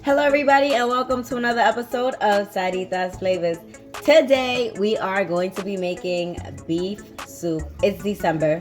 Hello everybody and welcome to another episode of Sarita's Flavors. Today we are going to be making beef soup. It's December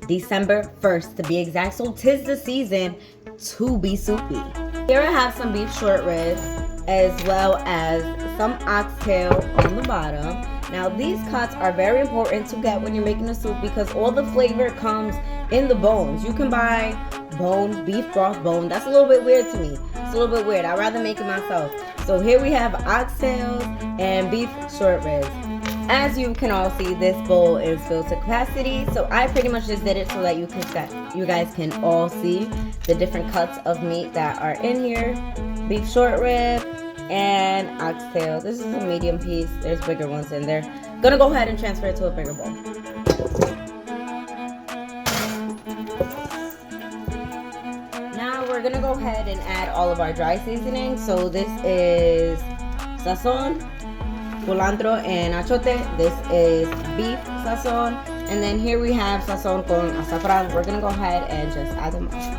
1st to be exact, so 'tis the season to be soupy. Here I have some beef short ribs as well as some oxtail on the bottom. Now these cuts are very important to get when you're making a soup because all the flavor comes in the bones. You can buy bone, beef broth bone. That's a little bit weird to me. It's a little bit weird. I'd rather make it myself. So here we have oxtails and beef short ribs. As you can all see, this bowl is filled to capacity. So I pretty much just did it so that you guys can all see the different cuts of meat that are in here. Beef short rib and oxtail. This is a medium piece. There's bigger ones in there. Gonna go ahead and transfer it to a bigger bowl. Now we're gonna go ahead and add all of our dry seasoning. So this is sazon, culantro, and achote. This is beef sazon. And then here we have sazon con azafran. We're gonna go ahead and just add them all.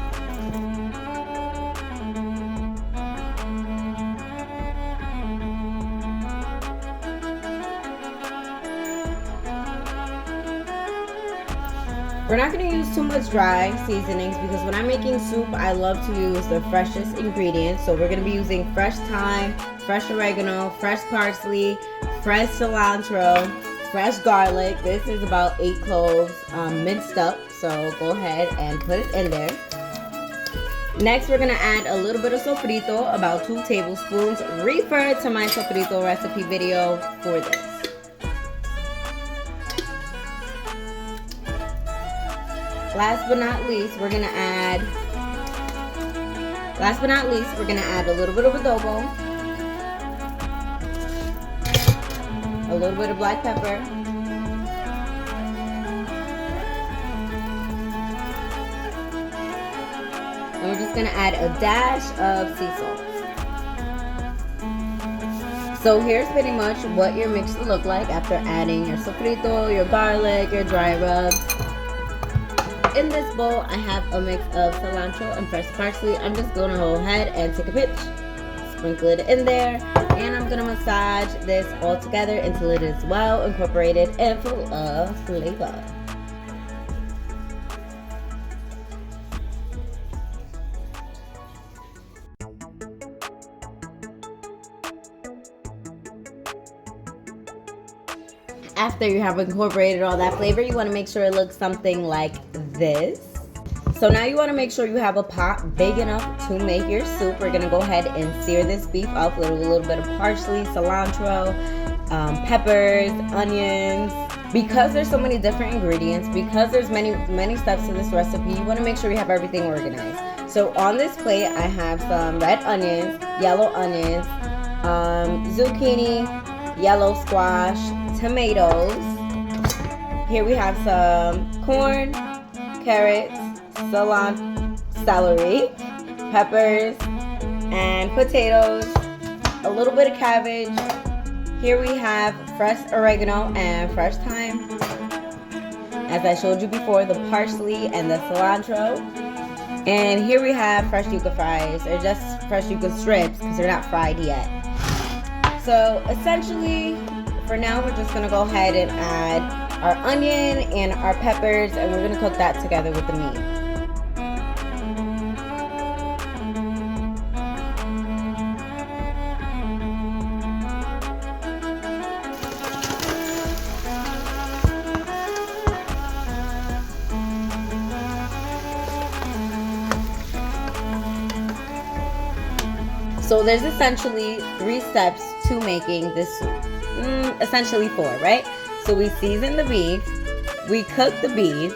We're not going to use too much dry seasonings because when I'm making soup, I love to use the freshest ingredients. So we're going to be using fresh thyme, fresh oregano, fresh parsley, fresh cilantro, fresh garlic. This is about 8 cloves minced up. So go ahead and put it in there. Next, we're going to add a little bit of sofrito, about 2 tablespoons. Refer to my sofrito recipe video for this. Last but not least, we're gonna add a little bit of adobo, a little bit of black pepper, and we're just gonna add a dash of sea salt. So here's pretty much what your mix will look like after adding your sofrito, your garlic, your dry rubs. In this bowl, I have a mix of cilantro and fresh parsley. I'm just going to go ahead and take a pinch, sprinkle it in there, and I'm going to massage this all together until it is well incorporated and full of flavor. After you have incorporated all that flavor, you want to make sure it looks something like this. So now you want to make sure you have a pot big enough to make your soup. We're going to go ahead and sear this beef up with a little bit of parsley, cilantro, peppers, onions. Because there's so many different ingredients, because there's many steps to this recipe, you want to make sure you have everything organized. So on this plate, I have some red onions, yellow onions, zucchini, yellow squash, tomatoes. Here we have some corn, carrots, celery, peppers, and potatoes, a little bit of cabbage. Here we have fresh oregano and fresh thyme. As I showed you before, the parsley and the cilantro. And here we have fresh yuca fries, or just fresh yuca strips because they're not fried yet. So essentially, for now, we're just going to go ahead and add our onion and our peppers, and we're going to cook that together with the meat. So there's essentially 3 steps to making this soup. Essentially 4, right? So we season the beef, we cook the beef,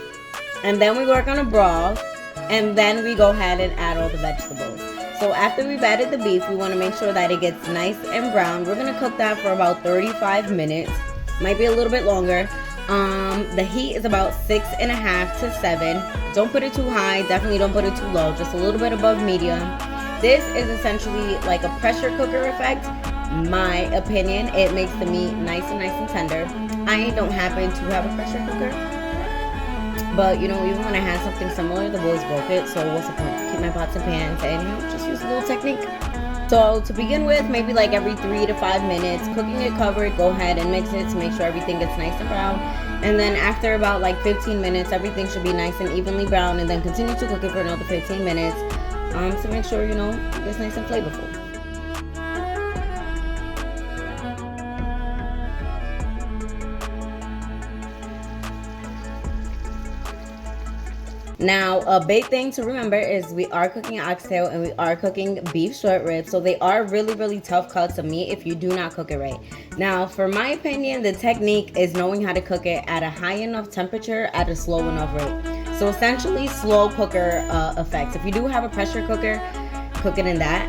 and then we work on a broth, and then we go ahead and add all the vegetables. So after we've added the beef, we want to make sure that it gets nice and brown. We're going to cook that for about 35 minutes, might be a little bit longer. The heat is about 6.5 to 7. Don't put it too high, definitely don't put it too low, just a little bit above medium. This is essentially like a pressure cooker effect. My opinion, it makes the meat nice and tender. I don't happen to have a pressure cooker, But, you know, even when I had something similar, the boys broke it. So what's the point? Keep my pots and pans and, you know, just use a little technique. So to begin with, maybe like every 3 to 5 minutes, cooking it covered, go ahead and mix it to make sure everything gets nice and brown. And then after about like 15 minutes, everything should be nice and evenly brown. And then continue to cook it for another 15 minutes to make sure, you know, it gets nice and flavorful. Now, a big thing to remember is we are cooking oxtail and we are cooking beef short ribs. So they are really, really tough cuts of meat if you do not cook it right. Now, for my opinion, the technique is knowing how to cook it at a high enough temperature at a slow enough rate. So essentially slow cooker effects. If you do have a pressure cooker, cook it in that.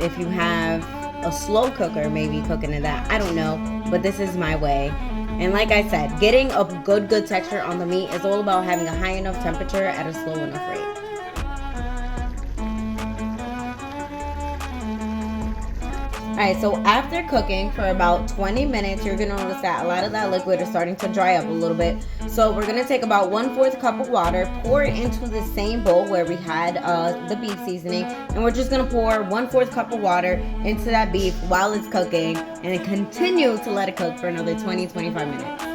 If you have a slow cooker, maybe cook it in that. I don't know, but this is my way. And like I said, getting a good texture on the meat is all about having a high enough temperature at a slow enough rate. Alright, so after cooking for about 20 minutes, you're going to notice that a lot of that liquid is starting to dry up a little bit. So we're going to take about 1/4 cup of water, pour it into the same bowl where we had the beef seasoning, and we're just going to pour 1/4 cup of water into that beef while it's cooking, and then continue to let it cook for another 20-25 minutes.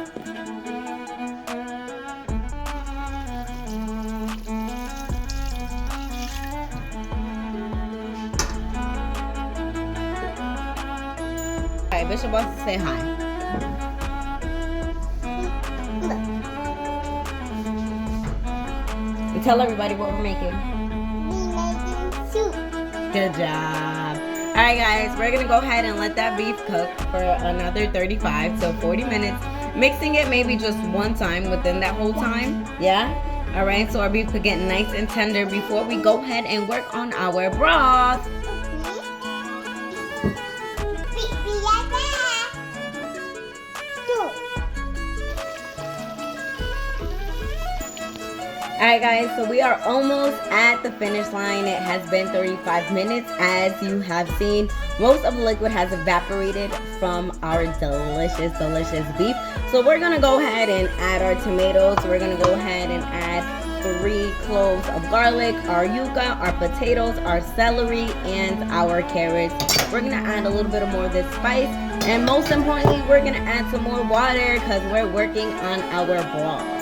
Alright, Bishop wants to say hi. And tell everybody what we're making. We're making soup. Good job. Alright guys, we're going to go ahead and let that beef cook for another 35 to 40 minutes. Mixing it maybe just one time within that whole time. Yeah? Alright, so our beef could get nice and tender before we go ahead and work on our broth. Alright guys, so we are almost at the finish line. It has been 35 minutes. As you have seen, most of the liquid has evaporated from our delicious beef. So we're going to go ahead and add our tomatoes. We're going to go ahead and add 3 cloves of garlic, our yuca, our potatoes, our celery, and our carrots. We're going to add a little bit more of this spice. And most importantly, we're going to add some more water because we're working on our broth.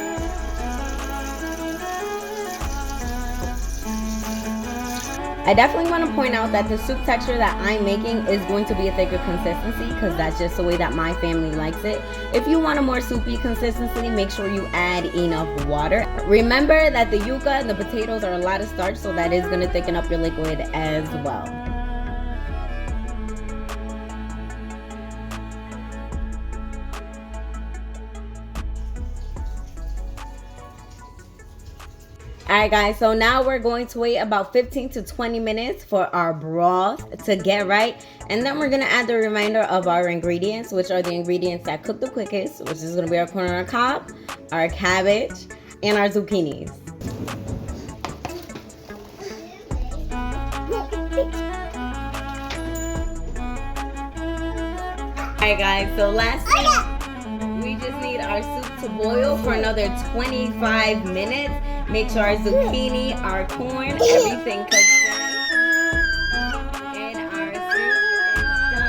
I definitely want to point out that the soup texture that I'm making is going to be a thicker consistency because that's just the way that my family likes it. If you want a more soupy consistency, make sure you add enough water. Remember that the yuca and the potatoes are a lot of starch, so that is going to thicken up your liquid as well. Alright guys, so now we're going to wait about 15 to 20 minutes for our broth to get right. And then we're going to add the remainder of our ingredients, which are the ingredients that cook the quickest, which is going to be our corn on the cob, our cabbage, and our zucchinis. Alright guys, so lastly, we just need our soup to boil for another 25 minutes. Make sure our zucchini, our corn, everything cooks in. And our soup is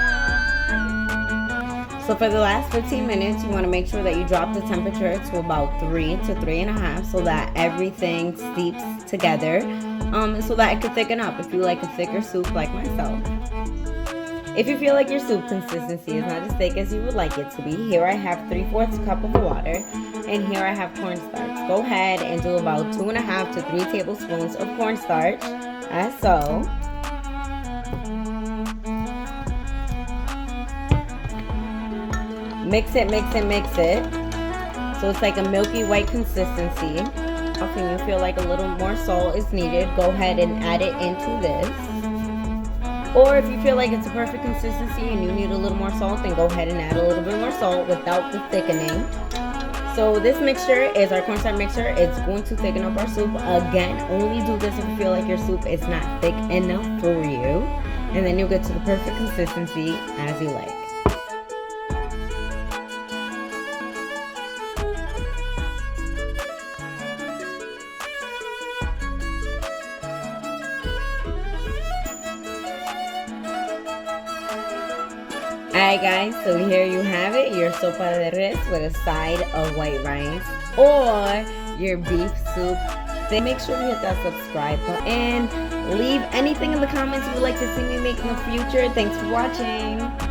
done. So for the last 15 minutes, you want to make sure that you drop the temperature to about 3 to 3.5 so that everything steeps together, so that it can thicken up if you like a thicker soup like myself. If you feel like your soup consistency is not as thick as you would like it to be, here I have 3/4 cup of water, and here I have cornstarch. Go ahead and do about 2.5 to 3 tablespoons of cornstarch, as so. Mix it, mix it, mix it. So it's like a milky white consistency. Often you feel like a little more salt is needed, go ahead and add it into this. Or if you feel like it's a perfect consistency and you need a little more salt, then go ahead and add a little bit more salt without the thickening. So this mixture is our cornstarch mixture. It's going to thicken up our soup. Again, only do this if you feel like your soup is not thick enough for you. And then you'll get to the perfect consistency as you like. Alright guys, so here you have it, your sopa de res with a side of white rice or your beef soup. Then make sure you hit that subscribe button and leave anything in the comments you would like to see me make in the future. Thanks for watching.